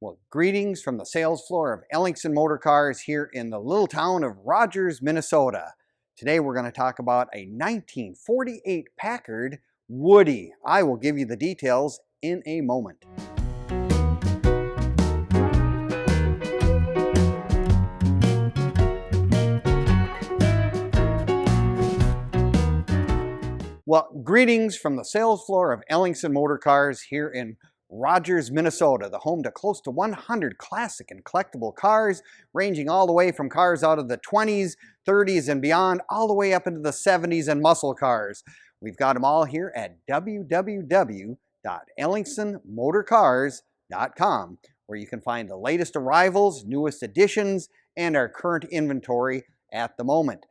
Well, greetings from the sales floor of Ellingson Motorcars here in the little town of Rogers, Minnesota. Today we're going to talk about a 1948 Packard Woody. I will give you the details in a moment. Well, greetings from the sales floor of Ellingson Motorcars here in Rogers, Minnesota, the home to close to 100 classic and collectible cars, ranging all the way from cars out of the 20s, 30s, and beyond, all the way up into the 70s and muscle cars. We've got them all here at www.ellingsonmotorcars.com, where you can find the latest arrivals, newest additions, and our current inventory at the moment.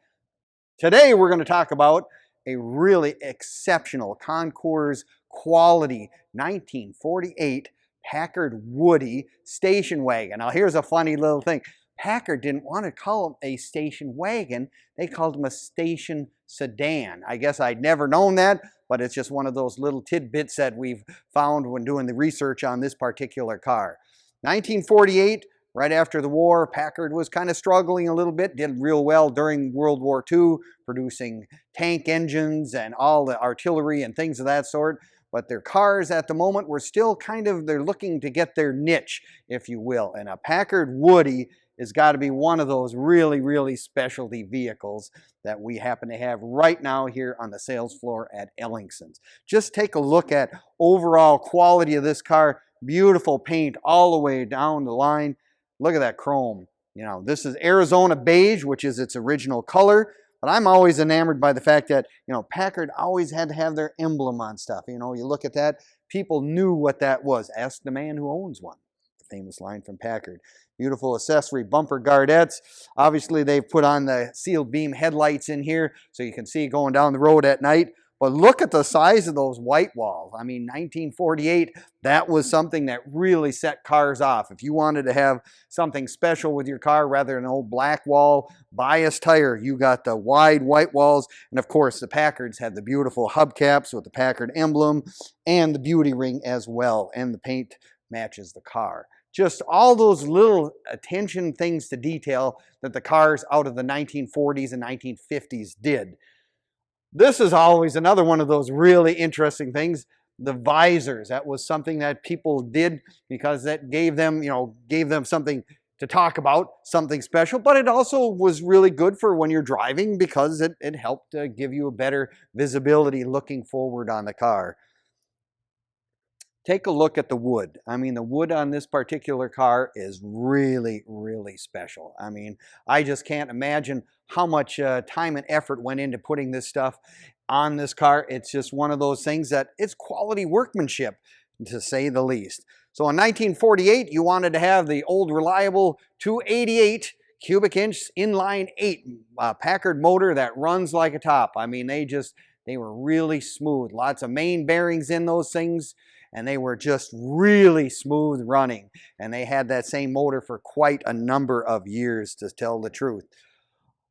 Today, we're going to talk about a really exceptional Concours quality 1948 Packard Woody station wagon. Now here's a funny little thing. Packard didn't want to call them a station wagon. They called them a station sedan. I guess I'd never known that, but it's just one of those little tidbits that we've found when doing the research on this particular car. 1948, right after the war, Packard was kind of struggling a little bit, did real well during World War II, producing tank engines and all the artillery and things of that sort. But their cars at the moment were still they're looking to get their niche, if you will. And a Packard Woody has got to be one of those really, really specialty vehicles that we happen to have right now here on the sales floor at Ellingson's. Just take a look at overall quality of this car. Beautiful paint all the way down the line. Look at that chrome. You know, this is Arizona Beige, which is its original color. But I'm always enamored by the fact that, you know, Packard always had to have their emblem on stuff. You know, you look at that, people knew what that was. Ask the man who owns one. The famous line from Packard. Beautiful accessory bumper guardettes. Obviously, they've put on the sealed beam headlights in here so you can see going down the road at night. But look at the size of those white walls. I mean, 1948, that was something that really set cars off. If you wanted to have something special with your car rather than an old black wall bias tire, you got the wide white walls. And of course, the Packards had the beautiful hubcaps with the Packard emblem and the beauty ring as well. And the paint matches the car. Just all those little attention things to detail that the cars out of the 1940s and 1950s did. This is always another one of those really interesting things. The visors, that was something that people did because that gave them, something to talk about, something special, but it also was really good for when you're driving because it helped give you a better visibility looking forward on the car. Take a look at the wood. I mean, the wood on this particular car is really, really special. I mean, I just can't imagine how much time and effort went into putting this stuff on this car. It's just one of those things that it's quality workmanship, to say the least. So in 1948, you wanted to have the old reliable 288 cubic inch inline 8 Packard motor that runs like a top. I mean, they were really smooth. Lots of main bearings in those things. And they were just really smooth running. And they had that same motor for quite a number of years, to tell the truth.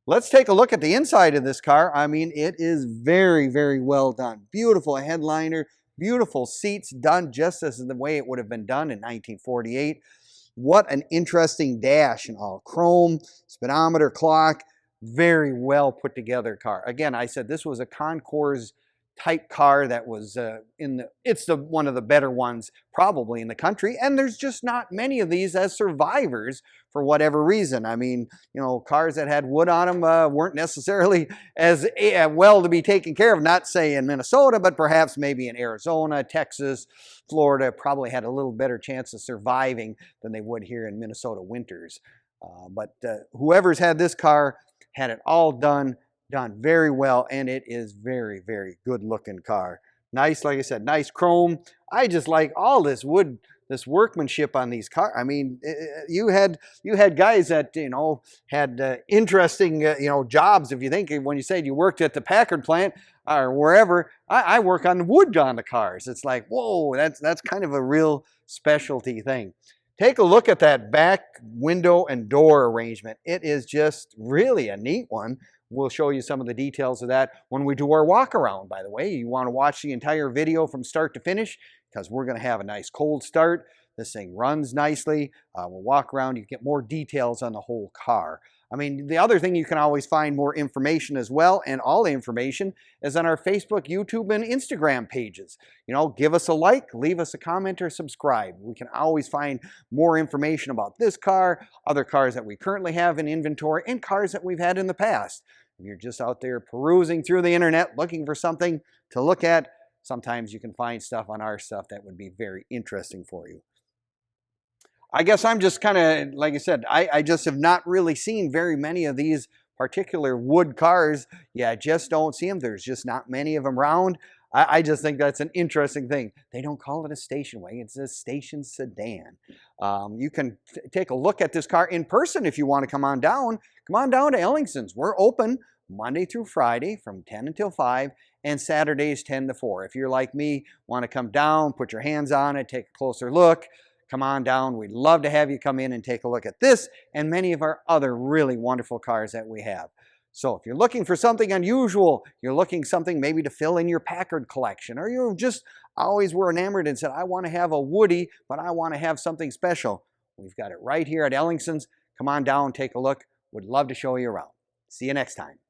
Let's take a look at the inside of this car. I mean, it is very, very well done. Beautiful headliner, beautiful seats, done just as the way it would have been done in 1948. What an interesting dash and all. Chrome, speedometer, clock, very well put together car. Again, I said this was a Concours type car that was one of the better ones probably in the country, and there's just not many of these as survivors for whatever reason. I mean, you know, cars that had wood on them weren't necessarily as well to be taken care of, not say in Minnesota, but perhaps maybe in Arizona, Texas, Florida probably had a little better chance of surviving than they would here in Minnesota winters. But whoever's had this car had it all done very well, and it is very, very good looking car. Nice, like I said, nice chrome. I just like all this wood, this workmanship on these cars. I mean, you had guys that, you know, had interesting, jobs. If you think, when you said you worked at the Packard plant or wherever, I work on wood on the cars. It's like, whoa, that's kind of a real specialty thing. Take a look at that back window and door arrangement. It is just really a neat one. We'll show you some of the details of that when we do our walk around, by the way. You want to watch the entire video from start to finish because we're going to have a nice cold start. This thing runs nicely. We'll walk around, you get more details on the whole car. I mean, the other thing, you can always find more information as well, and all the information is on our Facebook, YouTube, and Instagram pages. You know, give us a like, leave us a comment, or subscribe. We can always find more information about this car, other cars that we currently have in inventory, and cars that we've had in the past. If you're just out there perusing through the internet looking for something to look at, sometimes you can find stuff on our stuff that would be very interesting for you. I guess I'm just kind of, like I said, I just have not really seen very many of these particular wood cars. Yeah, I just don't see them. There's just not many of them around. I just think that's an interesting thing. They don't call it a station wagon, it's a station sedan. You can take a look at this car in person if you want to come on down. Come on down to Ellingson's. We're open Monday through Friday from 10 until 5 and Saturdays 10 to 4. If you're like me, want to come down, put your hands on it, take a closer look, come on down. We'd love to have you come in and take a look at this and many of our other really wonderful cars that we have. So if you're looking for something unusual, you're looking something maybe to fill in your Packard collection, or you just always were enamored and said, I want to have a Woody, but I want to have something special, we've got it right here at Ellingson's. Come on down, take a look. Would love to show you around. See you next time.